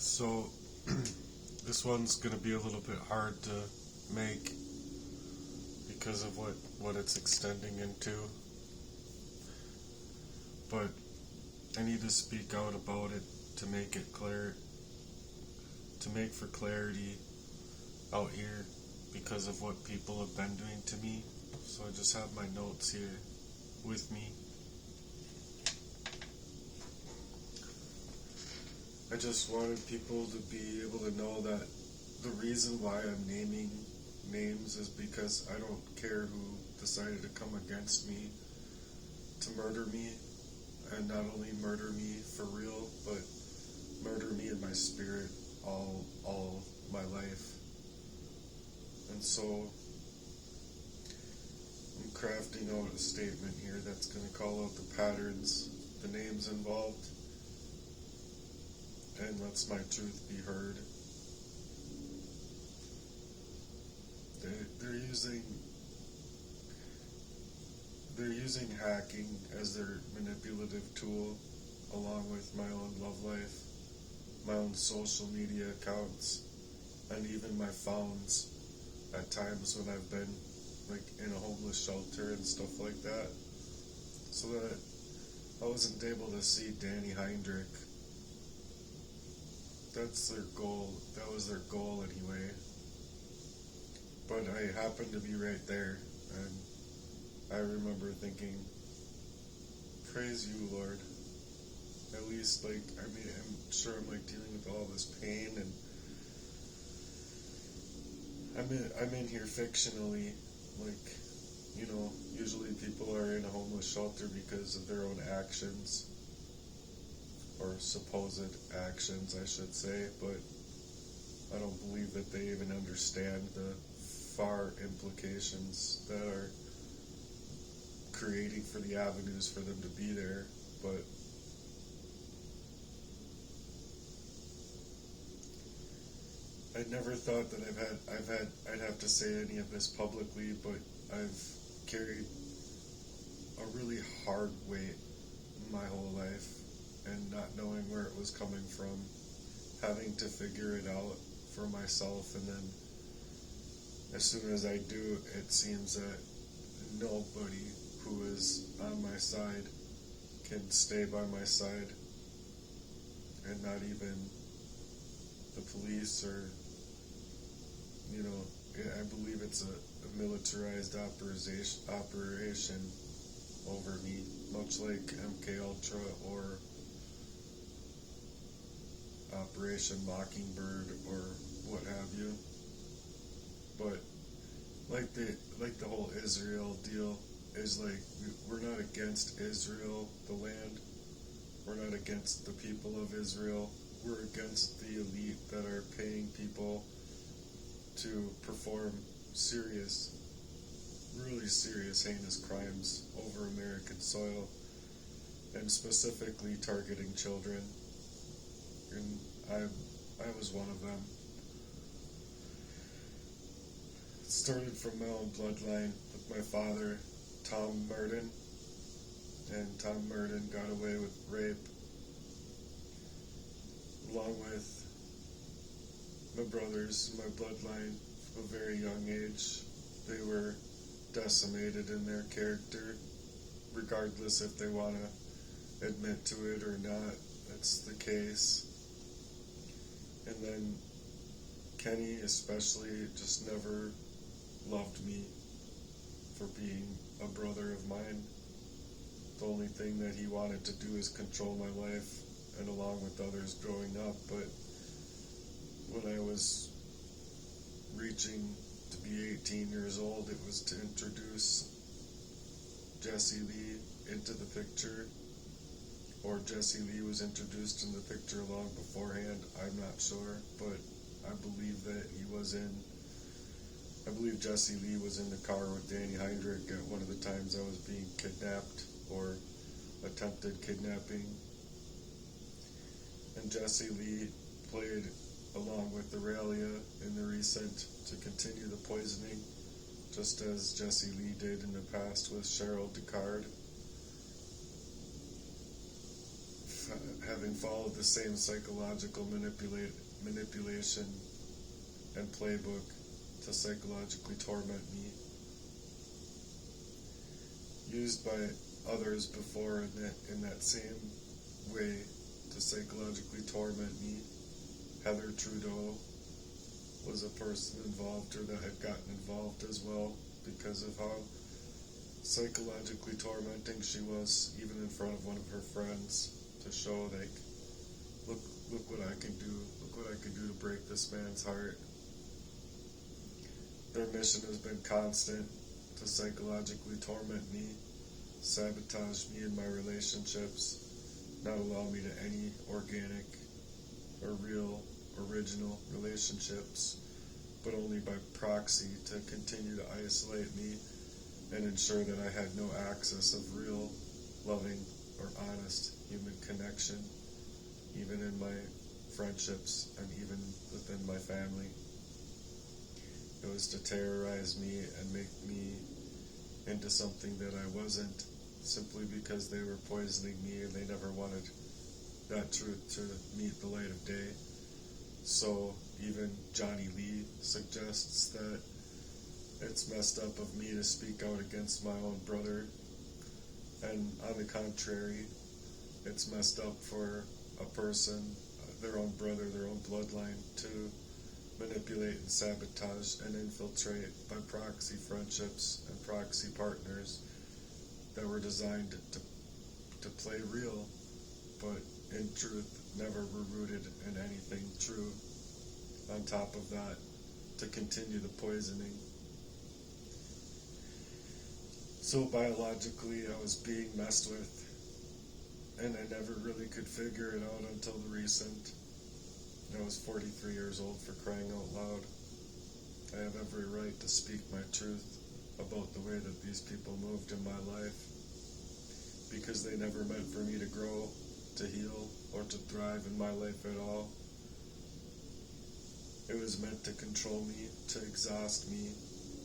So, this one's going to be a little bit hard to make because of what it's extending into. But I need to speak out about it to make it clear, to make for clarity out here because of what people have been doing to me. So I just have my notes here with me. I just wanted people to be able to know that the reason why I'm naming names is because I don't care who decided to come against me to murder me, and not only murder me for real, but murder me in my spirit all my life. And so I'm crafting out a statement here that's going to call out the patterns, the names involved, and lets my truth be heard. They're using hacking as their manipulative tool, along with my own love life, my own social media accounts, and even my phones at times when I've been like in a homeless shelter and stuff like that, so that I wasn't able to see Danny Heinrich. That's their goal. That was their goal anyway. But I happened to be right there, and I remember thinking, praise you, Lord. At least, like, I mean, I'm sure I'm like dealing with all this pain, and I'm in here fictionally, like, you know, usually people are in a homeless shelter because of their own actions, or supposed actions, I should say, but I don't believe that they even understand the far implications that are creating for the avenues for them to be there. But I never thought that I'd have to say any of this publicly, but I've carried a really hard weight my whole life, and not knowing where it was coming from, having to figure it out for myself, and then as soon as I do, it seems that nobody who is on my side can stay by my side, and not even the police, or, you know, I believe it's a militarized operation over me, much like MK Ultra or Operation Mockingbird or what have you. But like the whole Israel deal is like, we're not against Israel, the land. We're not against the people of Israel. We're against the elite that are paying people to perform serious, really serious, heinous crimes over American soil, and specifically targeting children. And I was one of them. It started from my own bloodline with my father, Tom Murden, and Tom Murden got away with rape, along with my brothers, my bloodline, from a very young age. They were decimated in their character, regardless if they want to admit to it or not. That's the case. And then Kenny especially just never loved me for being a brother of mine. The only thing that he wanted to do is control my life, and along with others growing up. But when I was reaching to be 18 years old, it was to introduce Jesse Lee into the picture, or Jesse Lee was introduced in the picture long beforehand. I'm not sure, but I believe that I believe Jesse Lee was in the car with Danny Heinrich at one of the times I was being kidnapped, or attempted kidnapping. And Jesse Lee played along with Aurelia in the recent to continue the poisoning, just as Jesse Lee did in the past with Cheryl Descartes. having followed the same psychological manipulation and playbook to psychologically torment me, used by others before in that same way to psychologically torment me. Heather Trudeau was a person involved, or that had gotten involved as well, because of how psychologically tormenting she was, even in front of one of her friends, to show, like, look what I can do, look what I can do to break this man's heart. Their mission has been constant, to psychologically torment me, sabotage me in my relationships, not allow me to any organic or real, original relationships, but only by proxy to continue to isolate me and ensure that I had no access of real, loving, or honest human connection, even in my friendships and even within my family. It was to terrorize me and make me into something that I wasn't, simply because they were poisoning me and they never wanted that truth to meet the light of day. So even Johnny Lee suggests that it's messed up of me to speak out against my own brother, and on the contrary, it's messed up for a person, their own brother, their own bloodline, to manipulate and sabotage and infiltrate by proxy friendships and proxy partners that were designed to play real, but in truth never were rooted in anything true. On top of that, to continue the poisoning. So biologically, I was being messed with, and I never really could figure it out until the recent. I was 43 years old, for crying out loud. I have every right to speak my truth about the way that these people moved in my life, because they never meant for me to grow, to heal, or to thrive in my life at all. It was meant to control me, to exhaust me,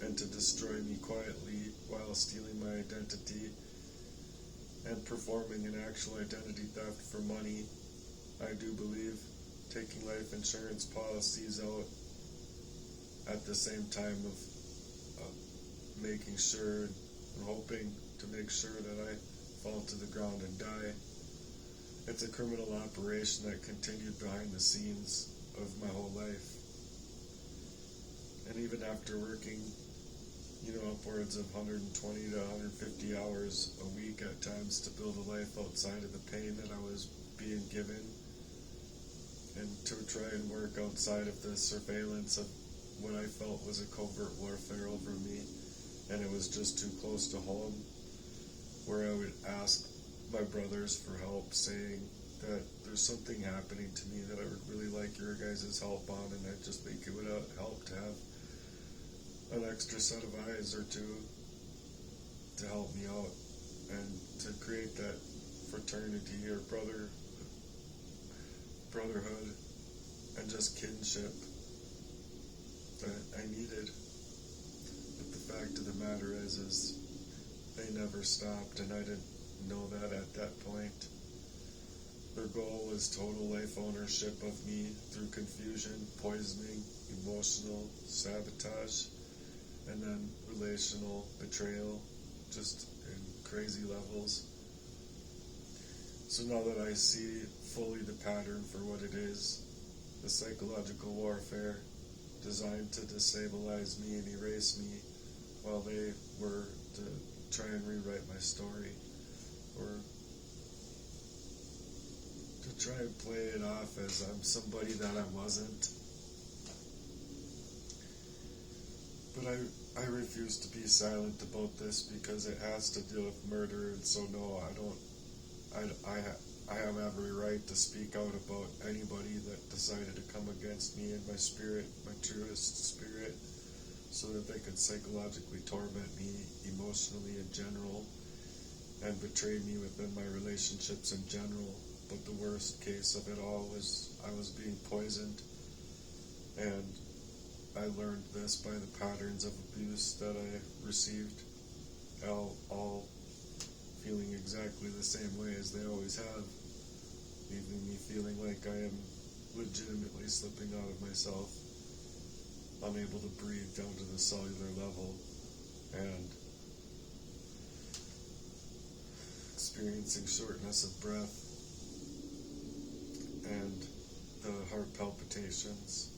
and to destroy me quietly while stealing my identity and performing an actual identity theft for money. I do believe taking life insurance policies out at the same time of making sure and hoping to make sure that I fall to the ground and die. It's a criminal operation that continued behind the scenes of my whole life. And even after working, upwards of 120 to 150 hours a week at times to build a life outside of the pain that I was being given, and to try and work outside of the surveillance of what I felt was a covert warfare over me, and it was just too close to home, where I would ask my brothers for help, saying that there's something happening to me that I would really like your guys' help on, and I just think it would help to have an extra set of eyes or two to help me out and to create that fraternity or brotherhood and just kinship that I needed. But the fact of the matter is they never stopped, and I didn't know that at that point. Their goal was total life ownership of me through confusion, poisoning, emotional sabotage, and then relational betrayal, just in crazy levels. So now that I see fully the pattern for what it is, the psychological warfare designed to destabilize me and erase me, while they were to try and rewrite my story, or to try and play it off as I'm somebody that I wasn't. But I refuse to be silent about this, because it has to deal with murder, and so no, I have every right to speak out about anybody that decided to come against me and my spirit, my truest spirit, so that they could psychologically torment me emotionally in general and betray me within my relationships in general. But the worst case of it all was I was being poisoned, and I learned this by the patterns of abuse that I received, all feeling exactly the same way as they always have. leaving me feeling like I am legitimately slipping out of myself, unable to breathe down to the cellular level, and experiencing shortness of breath and the heart palpitations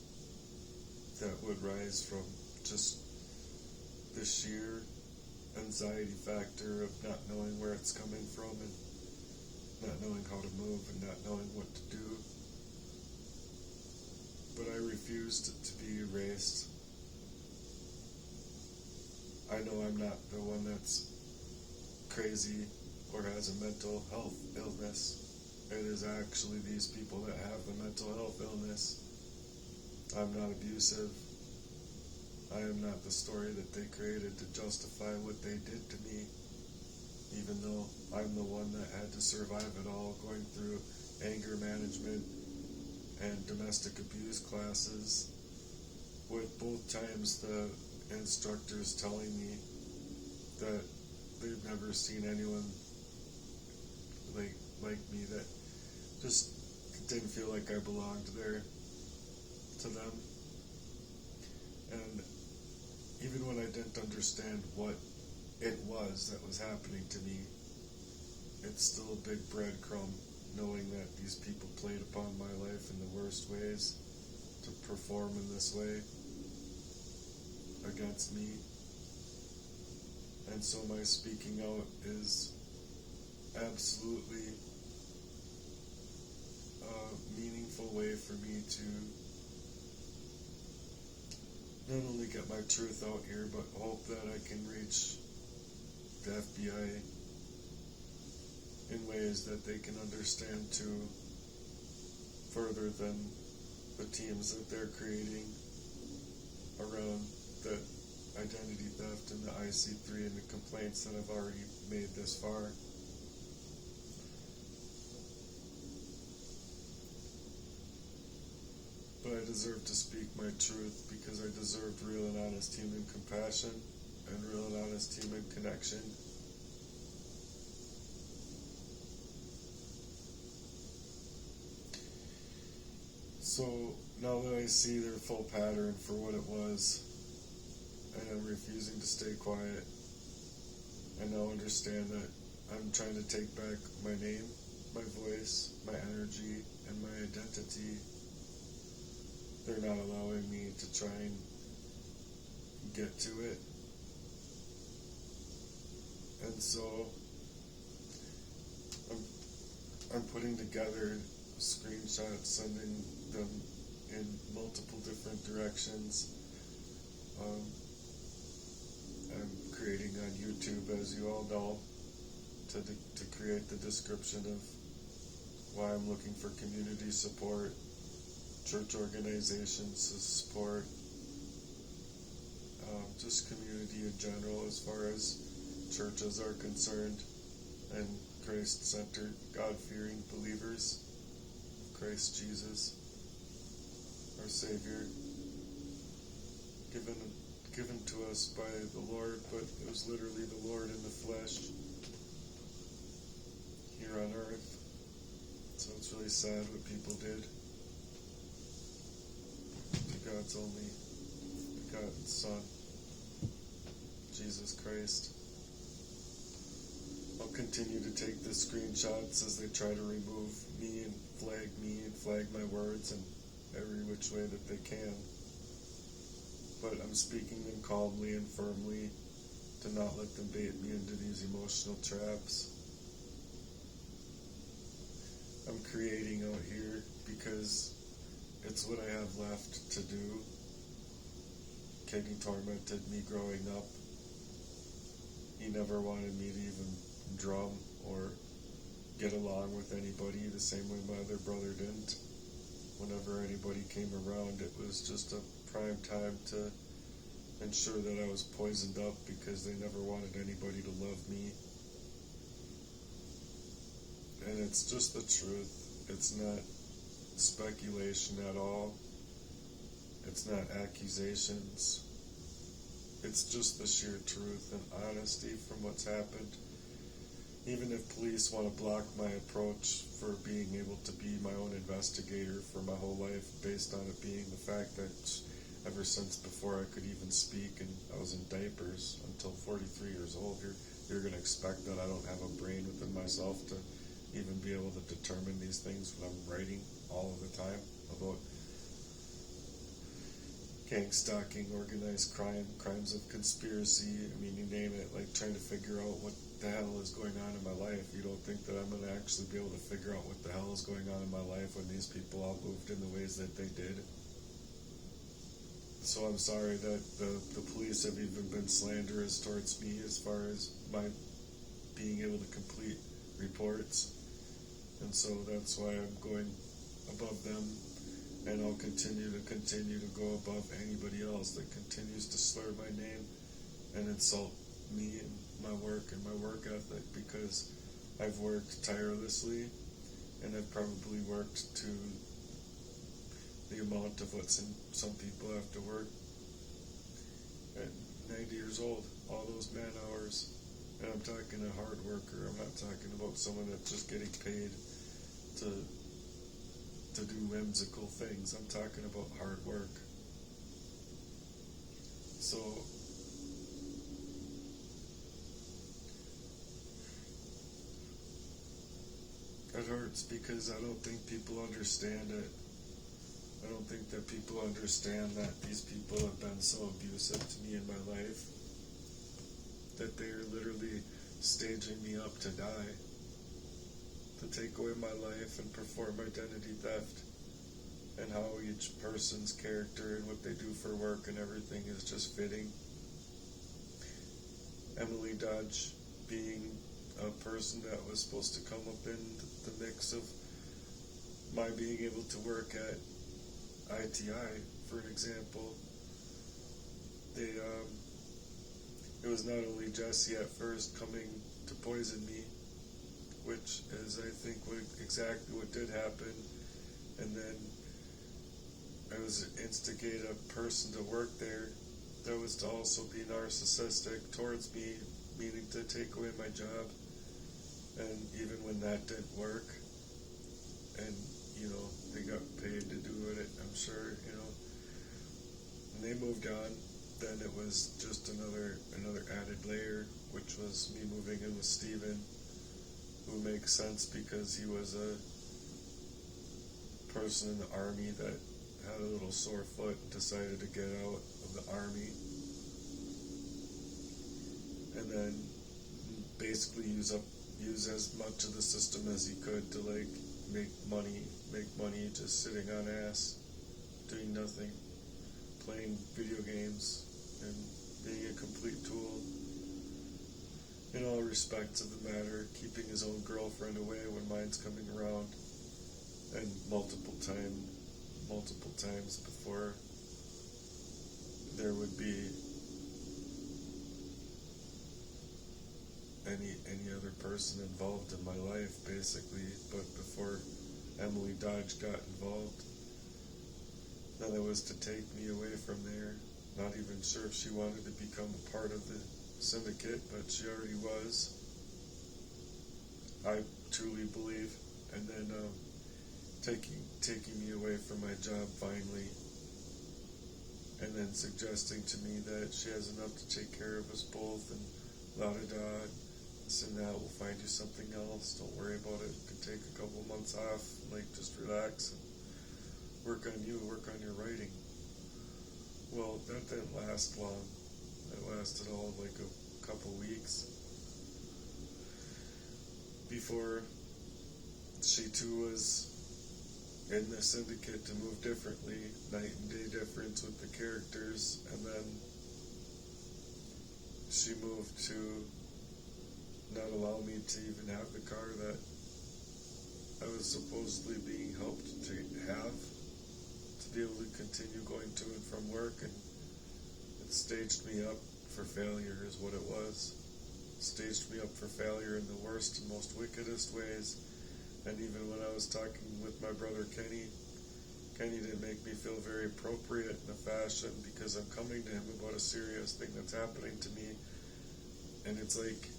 that would rise from just the sheer anxiety factor of not knowing where it's coming from and not knowing how to move and not knowing what to do. But I refused to be erased. I know I'm not the one that's crazy or has a mental health illness. It is actually these people that have the mental health illness. I'm not abusive. I am not the story that they created to justify what they did to me, even though I'm the one that had to survive it all, going through anger management and domestic abuse classes, with both times the instructors telling me that they've never seen anyone like me, that just didn't feel like I belonged there to them. And even when I didn't understand what it was that was happening to me, it's still a big breadcrumb knowing that these people played upon my life in the worst ways to perform in this way against me. And so my speaking out is absolutely a meaningful way for me to not only get my truth out here, but hope that I can reach the FBI in ways that they can understand too, further than the teams that they're creating around the identity theft and the IC3 and the complaints that I've already made this far. But I deserve to speak my truth because I deserved real and honest human compassion and real and honest human connection. So now that I see their full pattern for what it was, and I'm refusing to stay quiet, I now understand that I'm trying to take back my name, my voice, my energy, and my identity. They're not allowing me to try and get to it. And so I'm putting together screenshots, sending them in multiple different directions. I'm creating on YouTube, as you all know, to create the description of why I'm looking for community support, church organizations to support, just community in general as far as churches are concerned, and Christ-centered, God-fearing believers of Christ Jesus, our Savior, given to us by the Lord, but it was literally the Lord in the flesh here on earth. So it's really sad what people did to God's only begotten Son, Jesus Christ. I'll continue to take the screenshots as they try to remove me and flag my words in every which way that they can. But I'm speaking them calmly and firmly to not let them bait me into these emotional traps. I'm creating out here because it's what I have left to do. Kenny tormented me growing up. He never wanted me to even drum or get along with anybody the same way my other brother didn't. Whenever anybody came around, it was just a prime time to ensure that I was poisoned up because they never wanted anybody to love me. And it's just the truth. It's not speculation at all. It's not accusations. It's just the sheer truth and honesty from what's happened. Even if police want to block my approach for being able to be my own investigator for my whole life, based on it being the fact that ever since before I could even speak and I was in diapers until 43 years old, you're going to expect that I don't have a brain within myself to even be able to determine these things when I'm writing all of the time about gang stalking, organized crime, crimes of conspiracy. I mean, you name it, like trying to figure out what the hell is going on in my life. You don't think that I'm going to actually be able to figure out what the hell is going on in my life when these people all moved in the ways that they did? So I'm sorry that the police have even been slanderous towards me as far as my being able to complete reports. And so that's why I'm going above them, and I'll continue to go above anybody else that continues to slur my name and insult me and my work and my work ethic, because I've worked tirelessly and I've probably worked to the amount of what some people have to work at 90 years old, all those man hours. And I'm talking a hard worker. I'm not talking about someone that's just getting paid to do whimsical things. I'm talking about hard work. So it hurts because I don't think people understand it. I don't think that people understand that these people have been so abusive to me in my life that they are literally staging me up to die, to take away my life and perform identity theft, and how each person's character and what they do for work and everything is just fitting. Emily Dodge being a person that was supposed to come up in the mix of my being able to work at ITI, for an example. It was not only Jesse at first coming to poison me, which is, I think, exactly what did happen, and then I was instigate a person to work there that was to also be narcissistic towards me, meaning to take away my job. And even when that didn't work, and they got paid to do it, I'm sure, and they moved on, then it was just another added layer, which was me moving in with Steven, who makes sense because he was a person in the army that had a little sore foot and decided to get out of the army, and then basically use as much of the system as he could to make money just sitting on ass, doing nothing, playing video games, and being a complete tool in all respects of the matter, keeping his own girlfriend away when mine's coming around, and multiple times before there would be any other person involved in my life, basically. But before Emily Dodge got involved, then it was to take me away from there. Not even sure if she wanted to become a part of the syndicate, but she already was, I truly believe. And then taking me away from my job finally, and then suggesting to me that she has enough to take care of us both, and la-da-da, this and that, we'll find you something else, don't worry about it, you can take a couple months off, just relax and work on you, work on your writing. Well, that didn't last long. It lasted all a couple weeks before she too was in the syndicate to move differently, night and day difference with the characters, and then she moved to not allow me to even have the car that I was supposedly being helped to have, to be able to continue going to and from work, and it staged me up for failure is what it was. It staged me up for failure in the worst and most wickedest ways. And even when I was talking with my brother Kenny didn't make me feel very appropriate in a fashion, because I'm coming to him about a serious thing that's happening to me, and it's like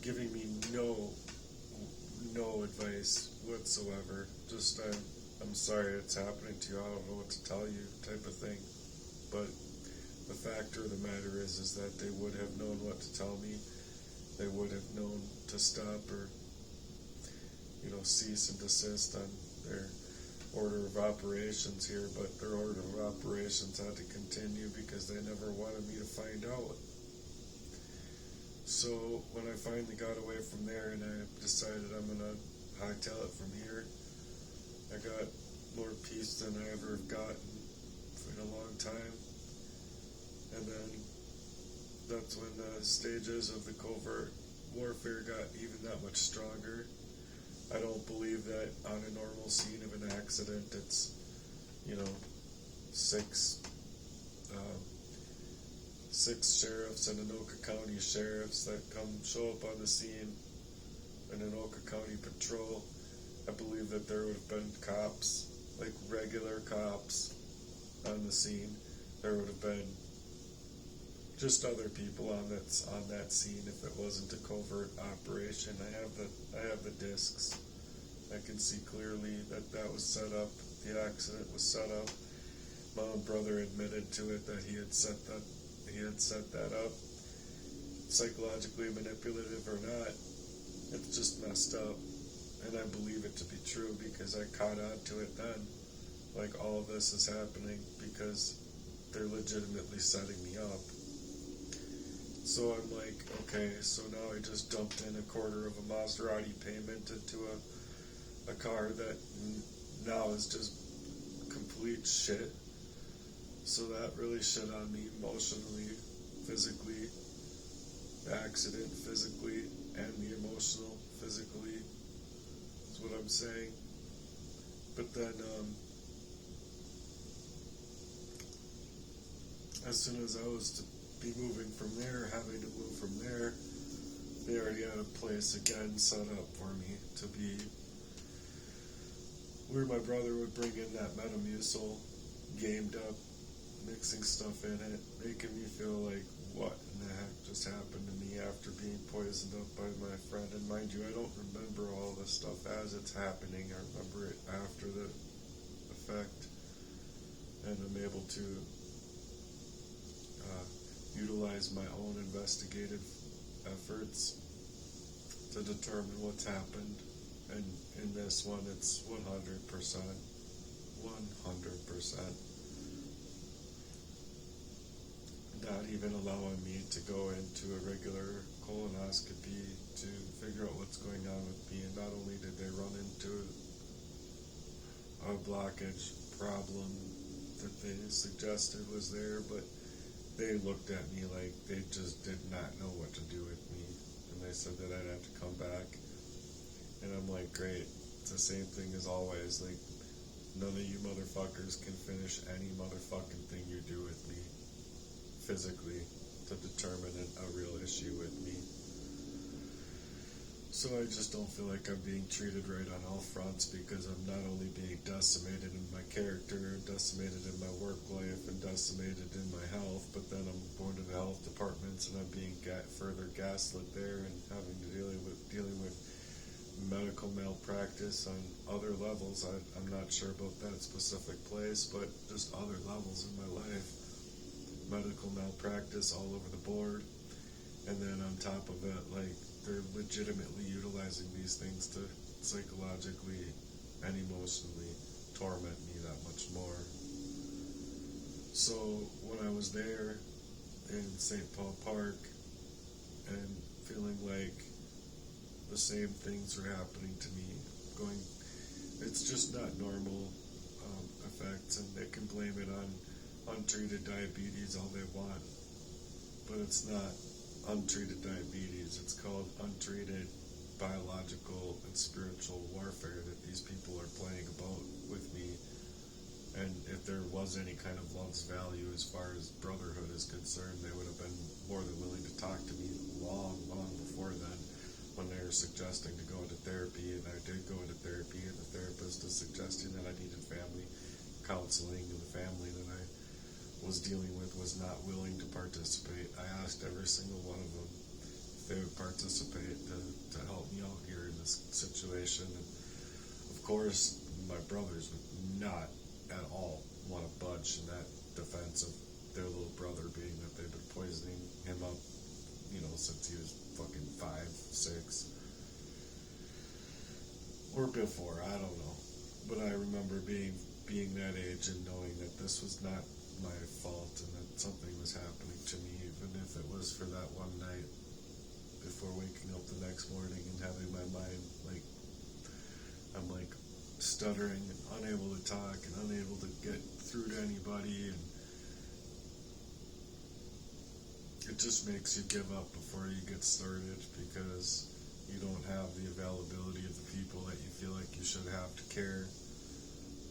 giving me no advice whatsoever. Just I'm sorry it's happening to you. I don't know what to tell you, type of thing. But the fact of the matter is that they would have known what to tell me. They would have known to stop or, cease and desist on their order of operations here. But their order of operations had to continue because they never wanted me to find out. So when I finally got away from there and I decided I'm gonna hightail it from here, I got more peace than I ever have gotten in a long time. And then that's when the stages of the covert warfare got even that much stronger. I don't believe that on a normal scene of an accident it's, six sheriffs and Anoka County sheriffs that show up on the scene in an Anoka County patrol. I believe that there would have been cops, like regular cops on the scene. There would have been just other people on that scene if it wasn't a covert operation. I have the discs. I can see clearly that was set up. The accident was set up. My own brother admitted to it that he had set that up. Psychologically manipulative or not, it's just messed up. And I believe it to be true because I caught on to it then. Like, all of this is happening because they're legitimately setting me up. So I'm like, okay, so now I just dumped in a quarter of a Maserati payment into a car that now is just complete shit. So that really shit on me emotionally, physically, the accident physically, and the emotional physically, is what I'm saying. But then, as soon as I was to be moving from there, having to move from there, they already had a place again set up for me to be where my brother would bring in that Metamucil, gamed up, mixing stuff in it, making me feel like, what in the heck just happened to me after being poisoned up by my friend? And mind you, I don't remember all this stuff as it's happening. I remember it after the effect, and I'm able to utilize my own investigative efforts to determine what's happened. And in this one, it's 100%. Not even allowing me to go into a regular colonoscopy to figure out what's going on with me. And not only did they run into a blockage problem that they suggested was there, but they looked at me like they just did not know what to do with me. And they said that I'd have to come back. And I'm like, great, it's the same thing as always. Like, none of you motherfuckers can finish any motherfucking thing you do with me physically to determine a real issue with me. So I just don't feel like I'm being treated right on all fronts because I'm not only being decimated in my character, decimated in my work life, and decimated in my health, but then I'm going to the health departments and I'm being further gaslit there and having to dealing with medical malpractice on other levels. I'm not sure about that specific place, but just other levels in my life. Medical malpractice all over the board. And then on top of it, like, they're legitimately utilizing these things to psychologically and emotionally torment me that much more. So when I was there in St. Paul Park and feeling like the same things are happening to me, it's just not normal effects, and they can blame it on untreated diabetes all they want, but it's not untreated diabetes. It's called untreated biological and spiritual warfare that these people are playing about with me. And if there was any kind of love's value as far as brotherhood is concerned, they would have been more than willing to talk to me long before then, when they were suggesting to go into therapy. And I did go into therapy, and the therapist is suggesting that I needed family counseling, and the family that I was dealing with was not willing to participate. I asked every single one of them if they would participate to help me out here in this situation. And of course, my brothers would not at all want to budge in that defense of their little brother, being that they've been poisoning him up, since he was fucking 5, 6. Or before, I don't know. But I remember being that age and knowing that this was not my fault and that something was happening to me, even if it was for that one night before waking up the next morning and having my mind I'm stuttering and unable to talk and unable to get through to anybody, and it just makes you give up before you get started because you don't have the availability of the people that you feel like you should have to care.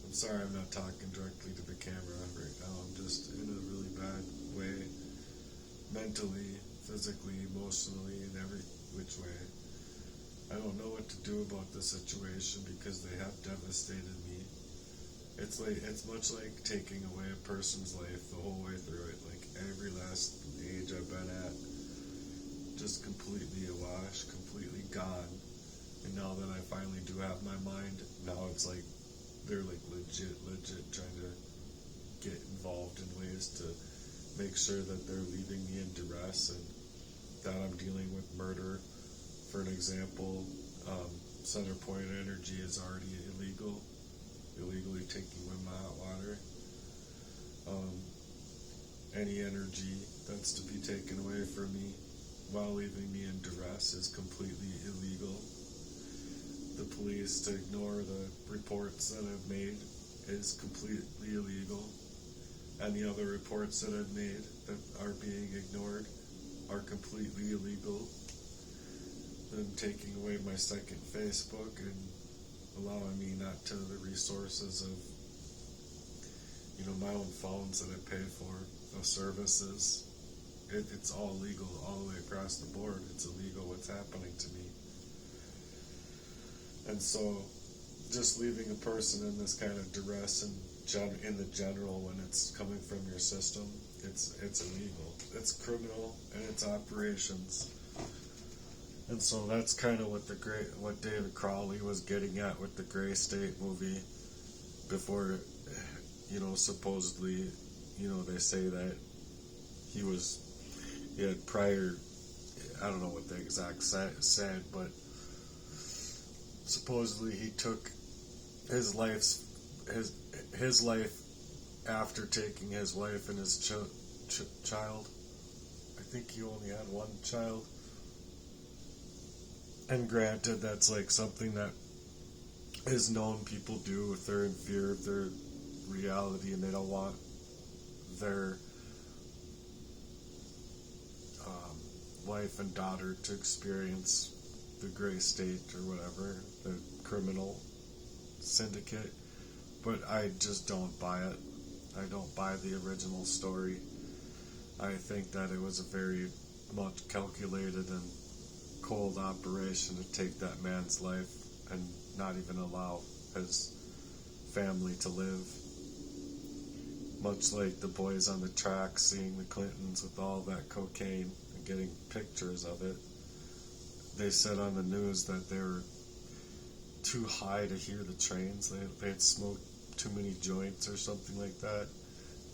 I'm sorry I'm not talking directly to the camera right now. I'm just in a really bad way, mentally, physically, emotionally, in every which way. I don't know what to do about the situation because they have devastated me. It's much like taking away a person's life the whole way through it. Like every last age I've been at, just completely awash, completely gone. And now that I finally do have my mind, now it's like they're legit trying to get involved in ways to make sure that they're leaving me in duress and that I'm dealing with murder. For an example, Center Point Energy is already illegally taking away my hot water. Any energy that's to be taken away from me while leaving me in duress is completely illegal. The police to ignore the reports that I've made is completely illegal. And the other reports that I've made that are being ignored are completely illegal. Them taking away my second Facebook and allowing me not to the resources of, my own phones that I pay for, of services. It's all legal all the way across the board. It's illegal what's happening to me. And so, just leaving a person in this kind of duress and in the general when it's coming from your system, it's illegal. It's criminal and it's operations. And so that's kind of what David Crowley was getting at with the Gray State movie before, supposedly, they say that he had prior, I don't know what the exact said, but supposedly he took his life after taking his wife and his child. I think he only had one child. And granted, that's something that is known people do if they're in fear of their reality and they don't want their wife and daughter to experience the Gray State or whatever, the criminal syndicate. But I just don't buy it. I don't buy the original story. I think that it was a very much calculated and cold operation to take that man's life and not even allow his family to live. Much like the boys on the track seeing the Clintons with all that cocaine and getting pictures of it. They said on the news that they were too high to hear the trains. They had smoked too many joints or something like that.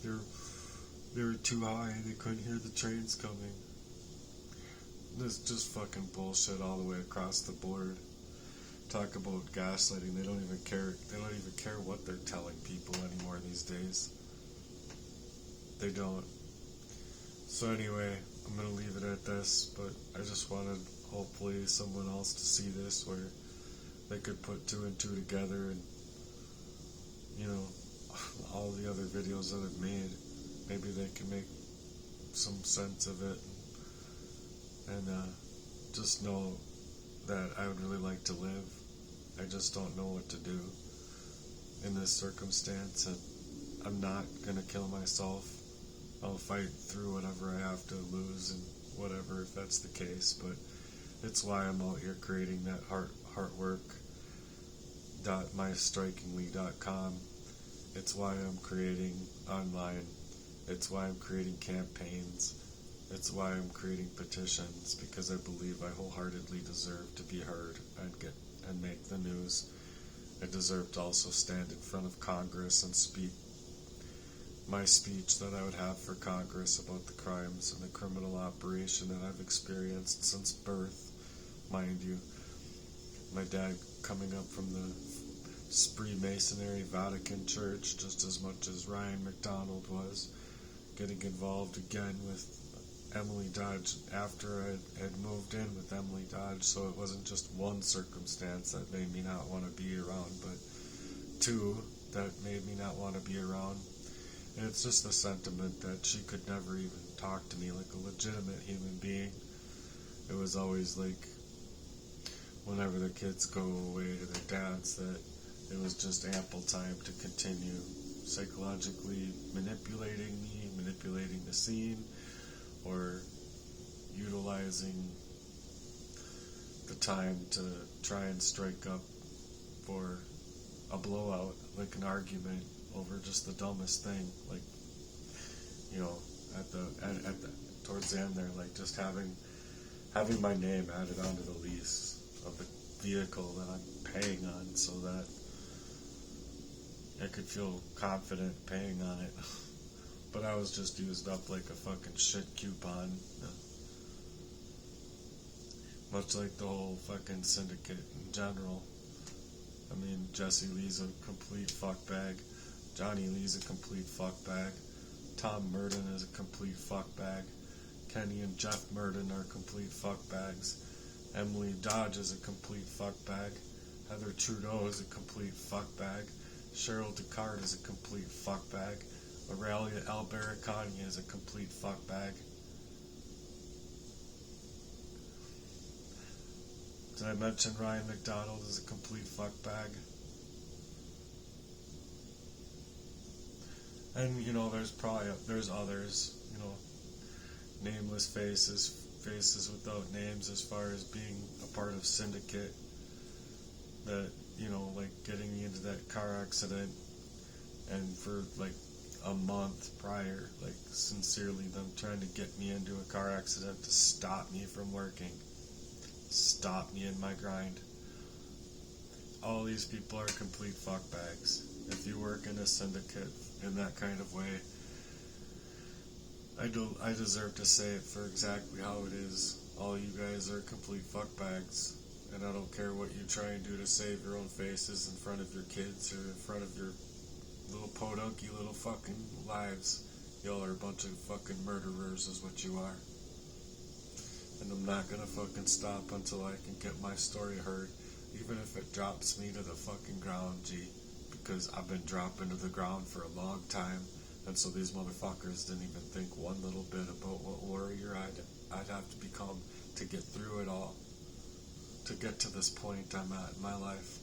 They were too high. They couldn't hear the trains coming. This just fucking bullshit all the way across the board. Talk about gaslighting. They don't even care. They don't even care what they're telling people anymore these days. They don't. So anyway, I'm gonna leave it at this. But I just wanted, hopefully, someone else to see this where they could put 2 and 2 together, and all the other videos that I've made, maybe they can make some sense of it. And just know that I would really like to live. I just don't know what to do in this circumstance. And I'm not going to kill myself. I'll fight through whatever I have to lose and whatever, if that's the case. But it's why I'm out here creating that heartwork.mystrikingly.com. It's why I'm creating online. It's why I'm creating campaigns. It's why I'm creating petitions, because I believe I wholeheartedly deserve to be heard and make the news. I deserve to also stand in front of Congress and speak my speech that I would have for Congress about the crimes and the criminal operation that I've experienced since birth, mind you. My dad coming up from the Freemasonry Vatican Church just as much as Ryan McDonald was, getting involved again with Emily Dodge after I had moved in with Emily Dodge, so it wasn't just one circumstance that made me not want to be around, but two that made me not want to be around. And it's just the sentiment that she could never even talk to me like a legitimate human being. It was always like, whenever the kids go away to their dads, that it was just ample time to continue psychologically manipulating me, manipulating the scene, or utilizing the time to try and strike up for a blowout, like an argument over just the dumbest thing, like, you know, at the towards the end there, like just having my name added onto the lease of the vehicle that I'm paying on, so that I could feel confident paying on it. But I was just used up like a fucking shit coupon. Much like the whole fucking syndicate in general. I mean, Jesse Lee's a complete fuckbag. Johnny Lee's a complete fuckbag. Tom Merton is a complete fuckbag. Kenny and Jeff Merton are complete fuckbags. Emily Dodge is a complete fuckbag. Heather Trudeau is a complete fuckbag. Cheryl Descartes is a complete fuckbag. Aurelia Albarracani is a complete fuckbag. Did I mention Ryan McDonald is a complete fuckbag? And, you know, there's others, you know, nameless faces without names, as far as being a part of syndicate, that, you know, like getting me into that car accident, and for like a month prior, like sincerely them trying to get me into a car accident to stop me from working, stop me in my grind. All these people are complete fuckbags. If you work in a syndicate in that kind of way, I deserve to say it for exactly how it is. All you guys are complete fuckbags, and I don't care what you try and do to save your own faces in front of your kids or in front of your little podunky little fucking lives. Y'all are a bunch of fucking murderers is what you are. And I'm not gonna fucking stop until I can get my story heard, even if it drops me to the fucking ground, G. Because I've been dropping to the ground for a long time, and so these motherfuckers didn't even think one little bit about what warrior I'd have to become to get through it all, to get to this point I'm at in my life.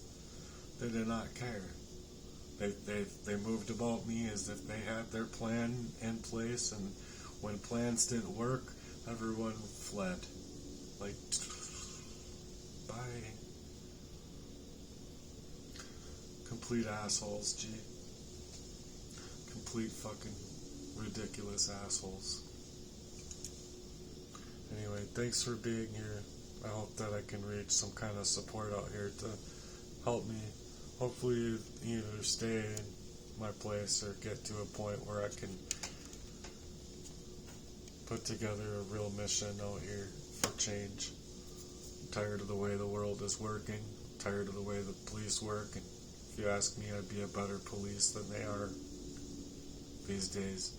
They did not care. They moved about me as if they had their plan in place, and when plans didn't work, everyone fled. Like, bye. Complete assholes, G. Complete fucking ridiculous assholes. Anyway, thanks for being here. I hope that I can reach some kind of support out here to help me. Hopefully either stay in my place or get to a point where I can put together a real mission out here for change. I'm tired of the way the world is working. I'm tired of the way the police work. And if you ask me, I'd be a better police than they are these days.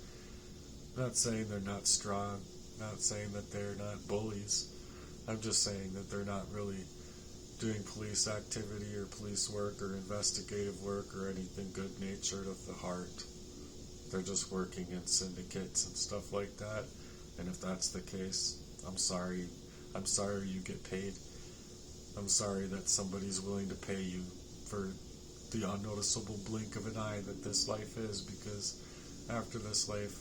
I'm not saying they're not strong. I'm not saying that they're not bullies. I'm just saying that they're not really doing police activity or police work or investigative work or anything good-natured of the heart. They're just working in syndicates and stuff like that. And if that's the case, I'm sorry. I'm sorry you get paid. I'm sorry that somebody's willing to pay you for the unnoticeable blink of an eye that this life is, because after this life,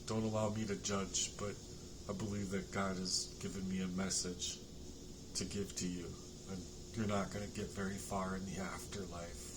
don't allow me to judge, but I believe that God has given me a message to give to you, and you're not going to get very far in the afterlife.